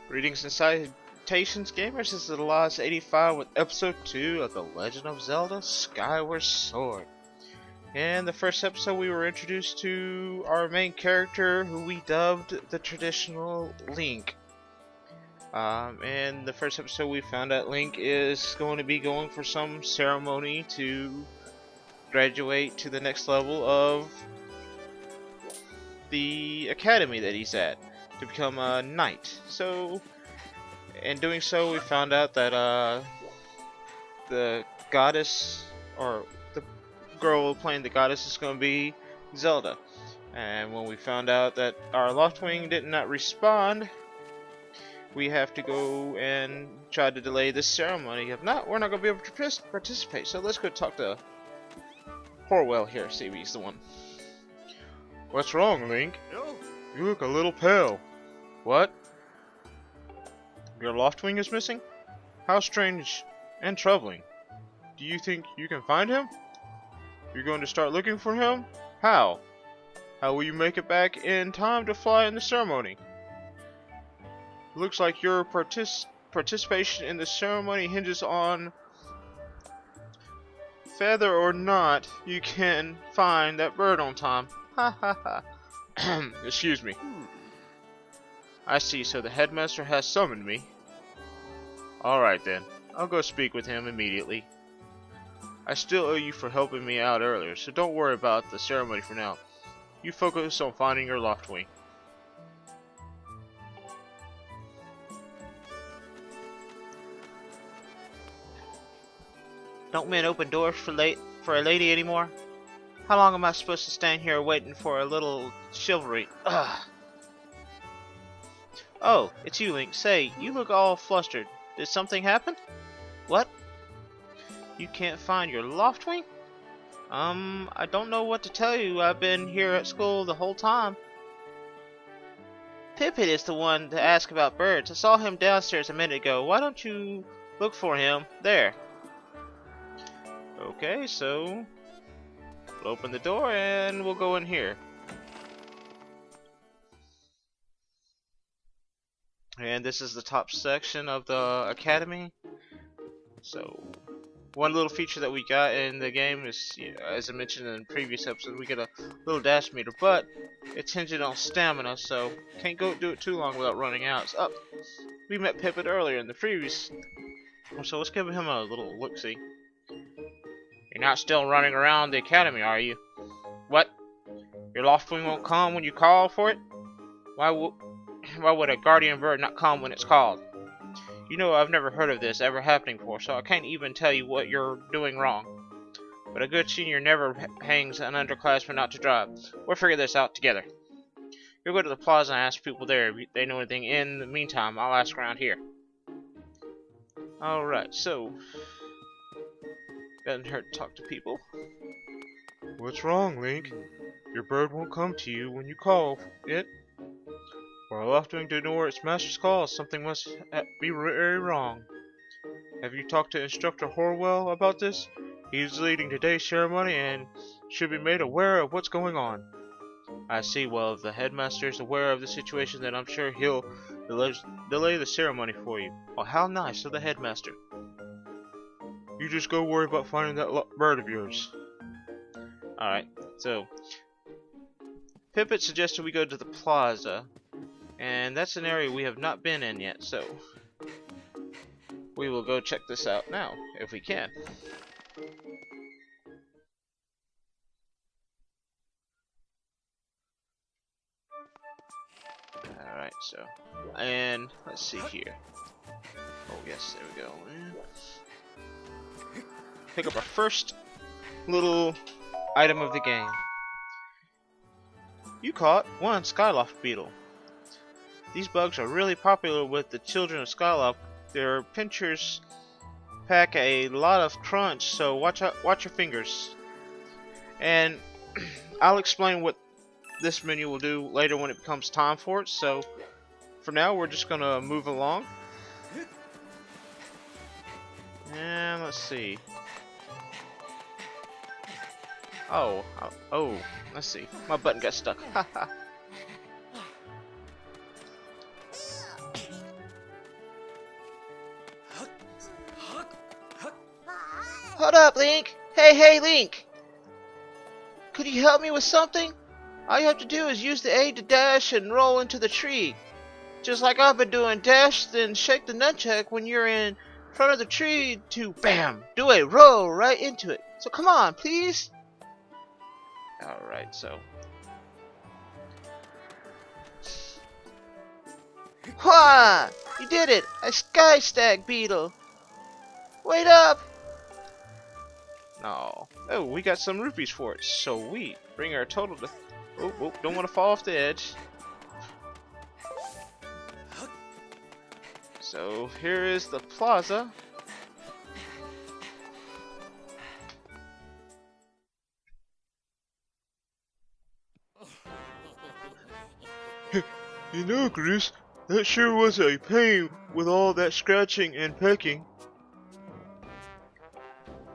Greetings and salutations, gamers. This is the Lost 85 with episode 2 of The Legend of Zelda Skyward Sword. In the first episode, we were introduced to our main character, who we dubbed the traditional Link. In the first episode, we found out Link is going to be going for some ceremony to graduate to the next level of the academy that he's at, to become a knight. So, in doing so, we found out that the goddess, or the girl playing the goddess, is going to be Zelda. And when we found out that our loftwing did not respond, we have to go and try to delay this ceremony. If not, we're not going to be able to participate. So let's go talk to Horwell here, see if he's the one. What's wrong, Link? You look a little pale. What? Your loftwing is missing? How strange and troubling. Do you think you can find him? You're going to start looking for him? How? How will you make it back in time to fly in the ceremony? Looks like your participation in the ceremony hinges on whether or not you can find that bird on time. Ha ha ha. Excuse me. I see, so the headmaster has summoned me. Alright then, I'll go speak with him immediately. I still owe you for helping me out earlier, so don't worry about the ceremony for now. You focus on finding your loftwing. Don't men open doors for a lady anymore? How long am I supposed to stand here waiting for a little chivalry? Ugh. Oh, it's you, Link. Say, you look all flustered. Did something happen? What? You can't find your loftwing? I don't know what to tell you. I've been here at school the whole time. Pippet is the one to ask about birds. I saw him downstairs a minute ago. Why don't you look for him there? Okay, so we'll open the door and we'll go in here. And this is the top section of the academy. So, one little feature that we got in the game is, you know, as I mentioned in the previous episode, we get a little dash meter, but it's hinged on stamina, so can't go do it too long without running out. So, we met Pippet earlier in the previous, so let's give him a little look-see. You're not still running around the academy, are you? What? Your loftwing won't come when you call for it? Why would a guardian bird not come when it's called? You know, I've never heard of this ever happening before, so I can't even tell you what you're doing wrong. But a good senior never hangs an underclassman out to dry. We'll figure this out together. You'll go to the plaza and ask people there if they know anything. In the meantime, I'll ask around here. Alright, so doesn't hurt to talk to people. What's wrong, Link? Your bird won't come to you when you call it. For a loftwing to ignore its master's call, something must be very wrong. Have you talked to Instructor Horwell about this? He's leading today's ceremony and should be made aware of what's going on. I see. Well, if the headmaster is aware of the situation, then I'm sure he'll delay the ceremony for you. Oh, how nice of the headmaster. You just go worry about finding that bird of yours. Alright, so Pippet suggested we go to the plaza. And that's an area we have not been in yet, so we will go check this out now, if we can. Alright, so, and let's see here. Oh yes, there we go. And pick up our first little item of the game. You caught one Skyloft beetle. These bugs are really popular with the children of Skyloft. Their pinchers pack a lot of crunch, so watch your fingers. And I'll explain what this menu will do later when it becomes time for it. So for now, we're just gonna move along. And let's see. Oh, let's see. My button got stuck. Haha. Hold up, Link! Hey, Link! Could you help me with something? All you have to do is use the A to dash and roll into the tree. Just like I've been doing. Dash, then shake the nunchuck when you're in front of the tree to, bam, do a roll right into it. So come on, please? Alright, so... Wha! You did it! A sky stag beetle! Wait up! No. Oh, we got some rupees for it. Sweet. Bring our total to... Oh, don't want to fall off the edge. So, here is the plaza. You know, Groose, that sure was a pain with all that scratching and pecking.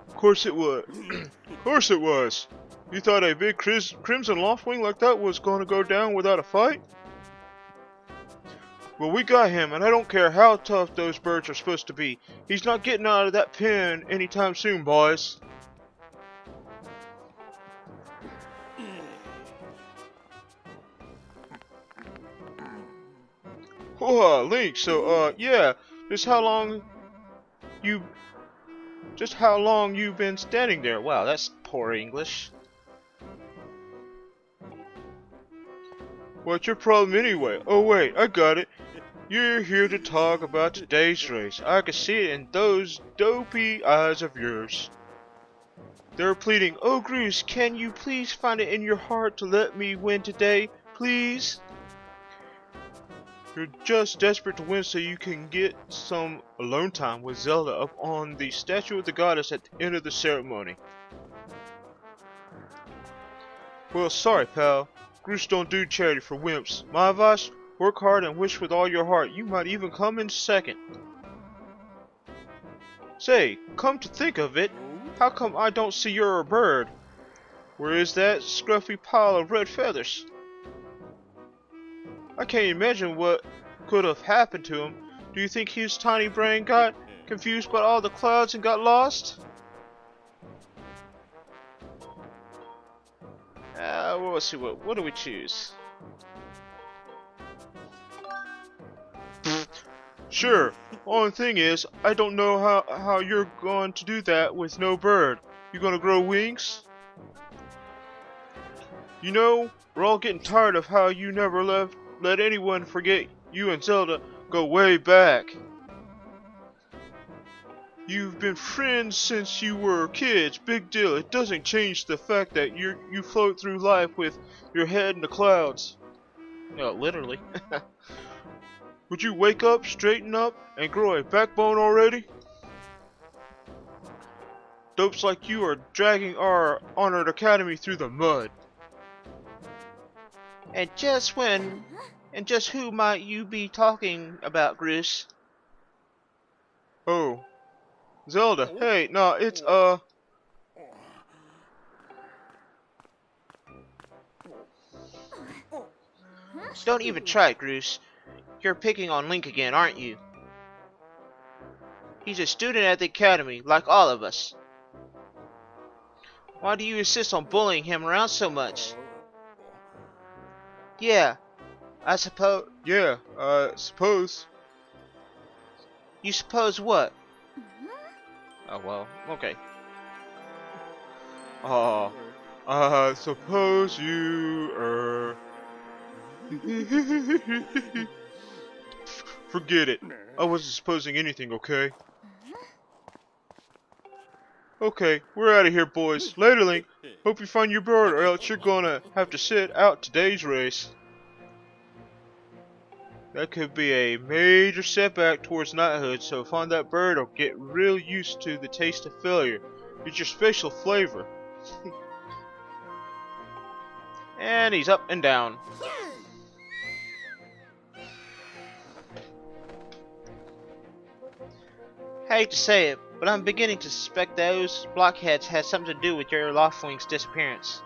Of course it was. Of course it was. You thought a big crimson loftwing like that was going to go down without a fight? Well, we got him, and I don't care how tough those birds are supposed to be. He's not getting out of that pen anytime soon, boys. Oh, Link, so, yeah, just how long you've been standing there? Wow, that's poor English. What's your problem anyway? Oh wait, I got it. You're here to talk about today's race. I can see it in those dopey eyes of yours. They're pleading, "Oh Groose, can you please find it in your heart to let me win today, please?" You're just desperate to win so you can get some alone time with Zelda up on the statue of the goddess at the end of the ceremony. Well, sorry pal. Groose don't do charity for wimps. My advice? Work hard and wish with all your heart. You might even come in second. Say, come to think of it, how come I don't see your bird? Where is that scruffy pile of red feathers? I can't imagine what could have happened to him. Do you think his tiny brain got confused by all the clouds and got lost? Well, let's see, what do we choose? Sure. Only thing is, I don't know how you're going to do that with no bird. You gonna grow wings? You know, we're all getting tired of how you never let anyone forget you and Zelda go way back. You've been friends since you were kids. Big deal. It doesn't change the fact that you float through life with your head in the clouds. No, literally. Would you wake up, straighten up, and grow a backbone already? Dopes like you are dragging our honored academy through the mud. And just who might you be talking about, Groose? Oh, Zelda. Hey, no, it's Don't even try it, Groose. You're picking on Link again, aren't you? He's a student at the academy, like all of us. Why do you insist on bullying him around so much? Yeah, I suppose... Yeah, suppose. You suppose what? Oh, well, okay. Oh, I suppose you, Forget it. I wasn't supposing anything, okay? Okay, we're out of here, boys. Later, Link. Hope you find your bird, or else you're gonna have to sit out today's race. That could be a major setback towards knighthood, so find that bird or get real used to the taste of failure. It's your special flavor. And he's up and down. Hate to say it, but I'm beginning to suspect those blockheads had something to do with your loftwing's disappearance.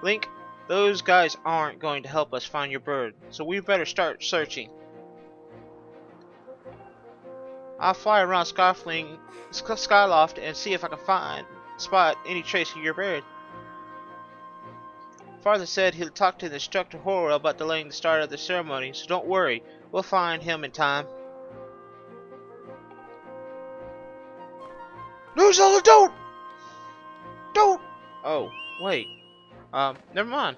Link, those guys aren't going to help us find your bird, so we better start searching. I'll fly around Skyloft and see if I can spot any trace of your bird. Father said he'll talk to the Instructor Horwell about delaying the start of the ceremony, so don't worry, we'll find him in time. No, Zelda, don't! Don't! Oh, wait. Never mind.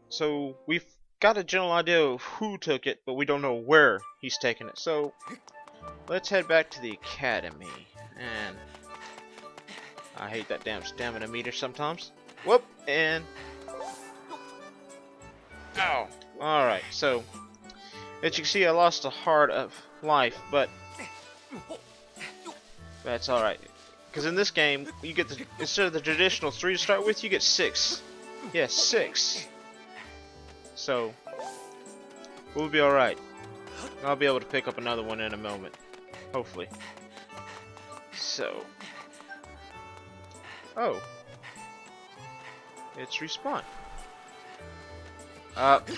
So, we've got a general idea of who took it, but we don't know where he's taken it. So, let's head back to the academy. And I hate that damn stamina meter sometimes. Whoop, and ow. Alright, so as you can see, I lost a heart of life, but that's alright. Because in this game, you get instead of the traditional 3 to start with, you get 6. Yes, 6. So we'll be alright. I'll be able to pick up another one in a moment. Hopefully. So. Oh. It's respawn.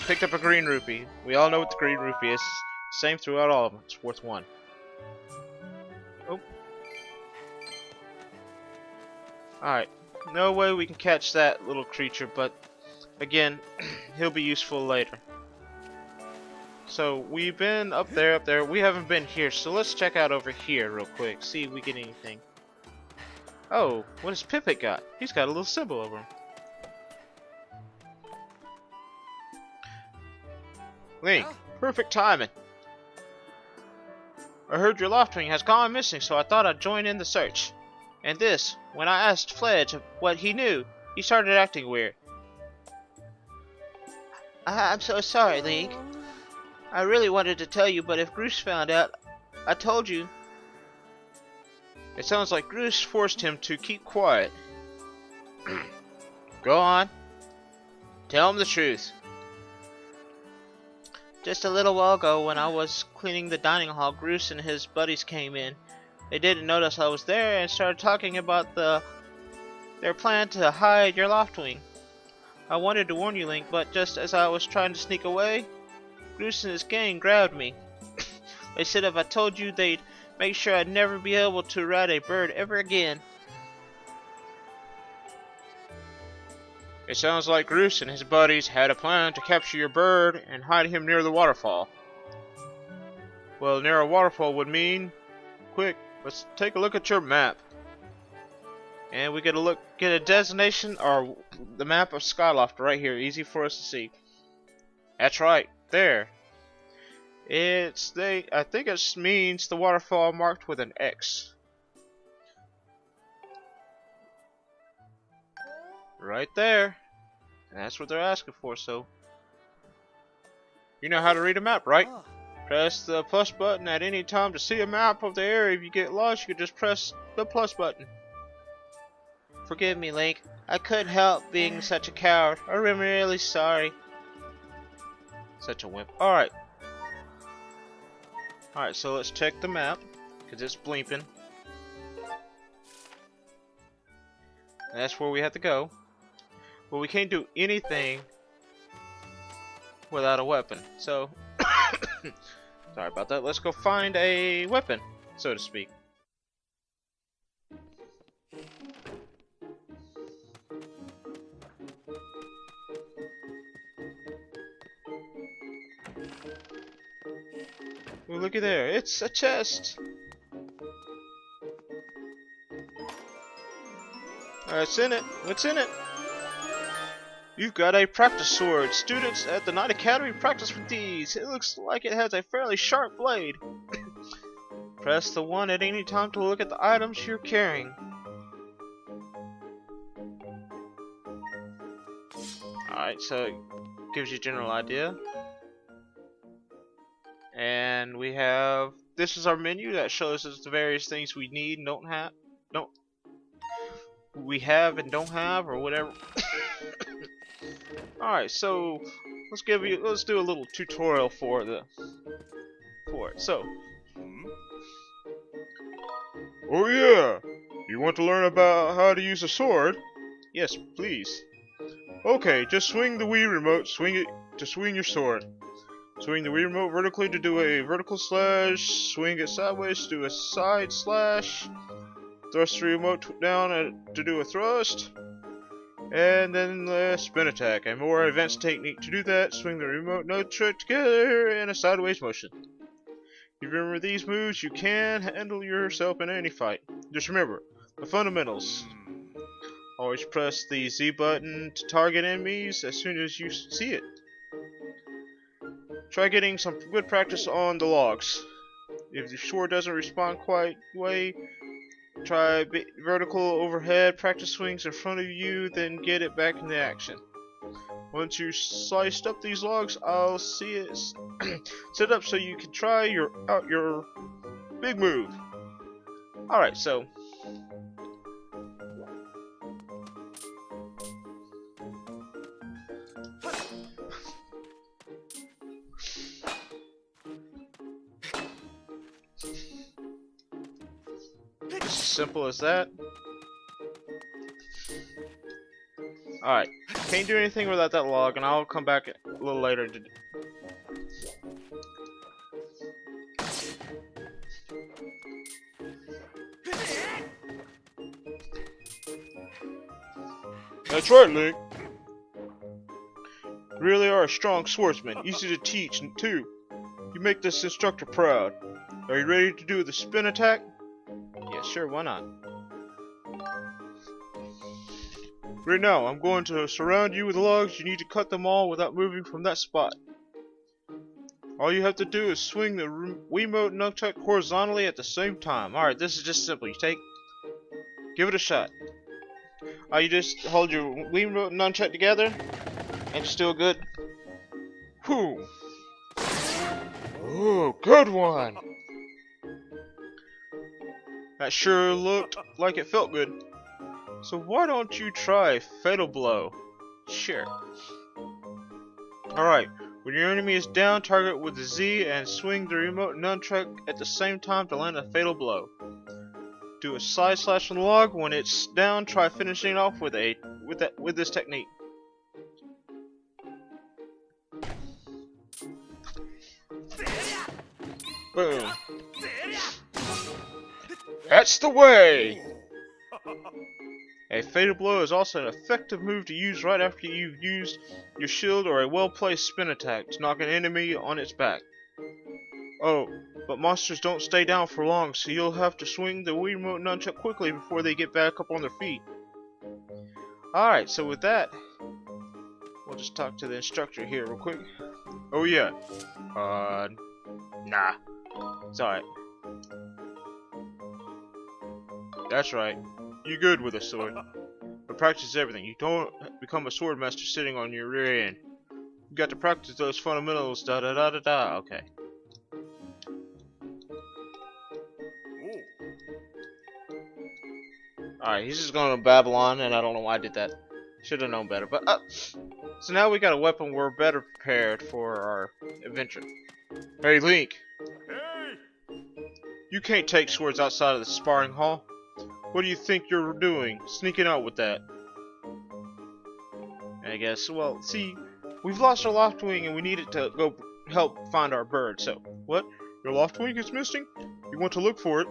Picked up a green rupee. We all know what the green rupee is. Same throughout all of them. It's worth 1. Oh. Alright. No way we can catch that little creature, but again, he'll be useful later. So, we've been up there. We haven't been here, so let's check out over here real quick. See if we get anything. Oh, what has Pipit got? He's got a little symbol over him. Link, perfect timing. I heard your loftwing has gone missing, so I thought I'd join in the search. And this, when I asked Fledge what he knew, he started acting weird. I'm so sorry, Link. I really wanted to tell you, but if Groose found out, I told you. It sounds like Groose forced him to keep quiet. Go on. Tell him the truth. Just a little while ago, when I was cleaning the dining hall, Groose and his buddies came in. They didn't notice I was there and started talking about their plan to hide your loftwing. I wanted to warn you, Link, but just as I was trying to sneak away, Groose and his gang grabbed me. They said if I told you, they'd make sure I'd never be able to ride a bird ever again. It sounds like Groose and his buddies had a plan to capture your bird and hide him near the waterfall. Well, near a waterfall would mean... Quick, let's take a look at your map. And we get a designation, or the map of Skyloft right here, easy for us to see. That's right, there. I think it means the waterfall marked with an X. Right there. And that's what they're asking for, so. You know how to read a map, right? Press the plus button at any time to see a map of the area. If you get lost, you can just press the plus button. Forgive me, Link. I couldn't help being such a coward. I'm really sorry. Such a wimp. Alright. Alright, so let's check the map, because it's bleeping. And that's where we have to go. But we can't do anything without a weapon. So, sorry about that. Let's go find a weapon, so to speak. Well, looky there, it's a chest! What's in it? What's in it? You've got a practice sword. Students at the Knight Academy practice with these. It looks like it has a fairly sharp blade. Press the 1 at any time to look at the items you're carrying. Alright, so it gives you a general idea. And we have, this is our menu that shows us the various things we need and don't have, we have and don't have, or whatever. Alright, so let's do a little tutorial for it. So, oh yeah, you want to learn about how to use a sword? Yes, please. Okay, just swing the Wii remote, swing it to swing your sword. Swing the Wii remote vertically to do a vertical slash. Swing it sideways to do a side slash. Thrust the remote down to do a thrust. And then the spin attack. A more advanced technique to do that. Swing the remote nunchuck together in a sideways motion. If you remember these moves, you can handle yourself in any fight. Just remember the fundamentals. Always press the Z button to target enemies as soon as you see it. Try getting some good practice on the logs. If the sword doesn't respond quite way, try vertical overhead practice swings in front of you, then get it back into action. Once you sliced up these logs, I'll see it set up so you can try out your big move. Alright, so just as simple as that. Alright, can't do anything without that log, and I'll come back a little later to That's right, Link. You really are a strong swordsman, easy to teach too. You make this instructor proud. Are you ready to do the spin attack? Yeah, sure, why not? Right now, I'm going to surround you with logs. You need to cut them all without moving from that spot. All you have to do is swing the Wiimote nunchuck horizontally at the same time. Alright, this is just simple. Give it a shot. You just hold your Wiimote nunchuck together and just do a good. Whew. Ooh, good one. That sure looked like it felt good. So why don't you try Fatal Blow? Sure. Alright, when your enemy is down, target with the Z and swing the remote nunchuck at the same time to land a fatal blow. Do a side slash on the log. When it's down, try finishing off with this technique. Boom. That's the way! A fatal blow is also an effective move to use right after you've used your shield or a well-placed spin attack to knock an enemy on its back. Oh, but monsters don't stay down for long, so you'll have to swing the Wiimote nunchuck quickly before they get back up on their feet. Alright, so with that, we'll just talk to the instructor here real quick. Oh yeah. Nah. It's alright. That's right. You're good with a sword. But practice is everything. You don't become a sword master sitting on your rear end. You got to practice those fundamentals. Da da da da da. Okay. Alright, he's just going to babble on, and I don't know why I did that. Should have known better. But so now we got a weapon. We're better prepared for our adventure. Hey, Link. Hey. You can't take swords outside of the sparring hall. What do you think you're doing, sneaking out with that? I guess, well, see, we've lost our loftwing and we need it to go help find our bird, so, what? Your loftwing is missing? You want to look for it?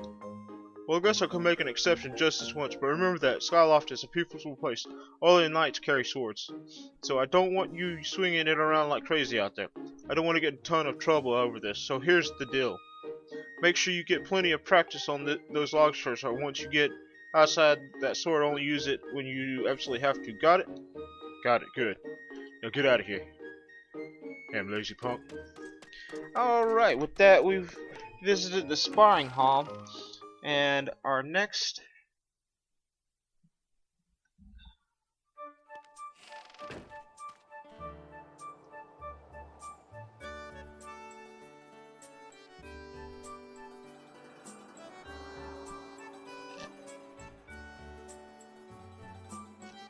Well, I guess I could make an exception just this once, but remember that Skyloft is a peaceful place. All the knights carry swords. So I don't want you swinging it around like crazy out there. I don't want to get in a ton of trouble over this, so here's the deal. Make sure you get plenty of practice on those logs first, or once you get outside that sword, only use it when you absolutely have to. Got it? Got it, good. Now get out of here. Damn lazy punk. Alright, with that, we've visited the sparring hall. And our next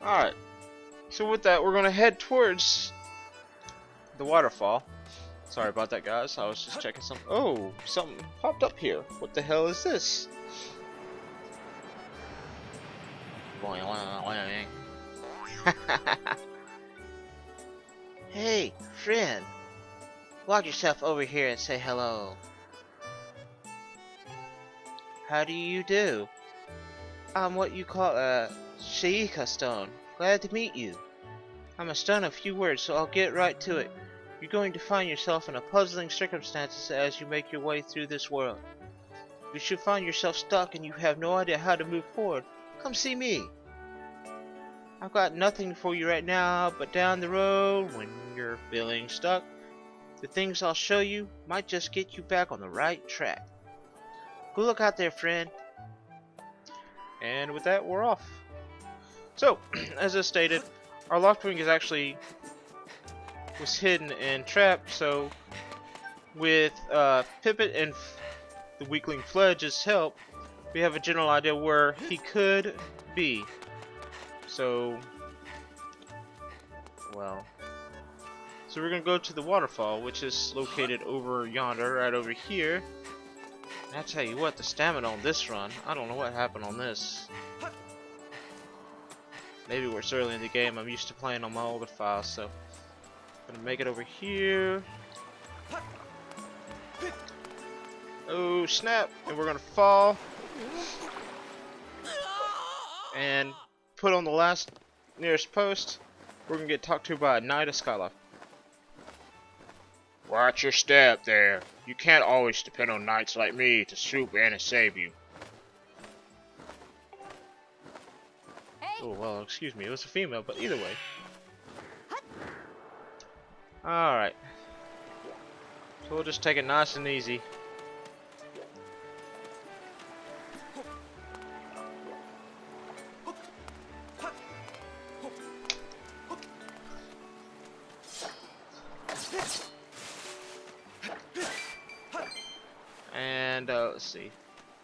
Alright, so with that, we're going to head towards the waterfall. Sorry about that, guys. I was just checking something. Oh, something popped up here. What the hell is this? Hey, friend. Walk yourself over here and say hello. How do you do? I'm what you call a Sheikah stone. Glad to meet you. I'm a stone of few words, so I'll get right to it. You're going to find yourself in a puzzling circumstances as you make your way through this world. You should find yourself stuck and you have no idea how to move forward. Come see me. I've got nothing for you right now, but down the road, when you're feeling stuck, the things I'll show you might just get you back on the right track. Go look out there, friend. And with that, we're off. So, as I stated, our loftwing is actually was hidden and trapped. So, with Pippet and the weakling Fledge's help, we have a general idea where he could be. So, well, so we're gonna go to the waterfall, which is located over yonder, right over here. And I tell you what, the stamina on this run, I don't know what happened on this. Maybe we're so early in the game, I'm used to playing on my older files, so I'm gonna make it over here. Oh snap! And we're gonna fall and put on the last nearest post. We're gonna get talked to by a knight of Skyloft. Watch your step there. You can't always depend on knights like me to swoop in and save you. Oh well, excuse me, it was a female, but either way. Alright. So we'll just take it nice and easy. And let's see,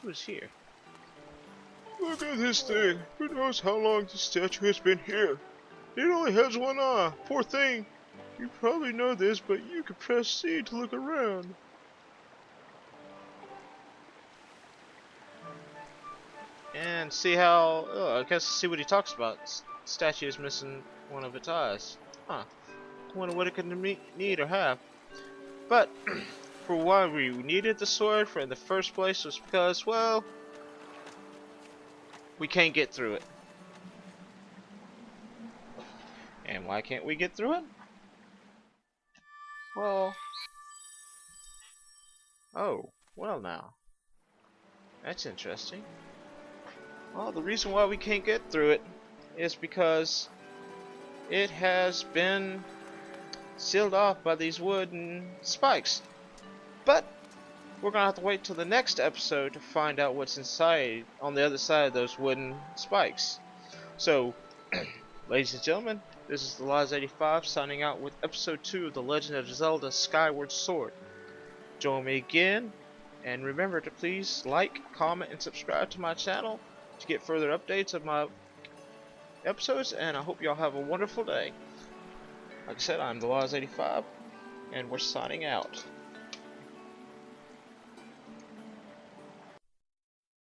who's here? Look at this thing. Who knows how long this statue has been here? It only has one eye. Poor thing. You probably know this, but you can press C to look around. And see how, I guess see what he talks about. Statue is missing one of its eyes. Huh. Wonder what it could need or have. But for why we needed the sword in the first place was because, well, we can't get through it. And why can't we get through it? Well, oh, well now. That's interesting. Well, the reason why we can't get through it is because it has been sealed off by these wooden spikes. But we're gonna have to wait till the next episode to find out what's inside on the other side of those wooden spikes. So, ladies and gentlemen, this is the Lies85 signing out with episode 2 of The Legend of Zelda Skyward Sword. Join me again, and remember to please like, comment, and subscribe to my channel to get further updates of my episodes, and I hope y'all have a wonderful day. Like I said, I'm the Lies85, and we're signing out.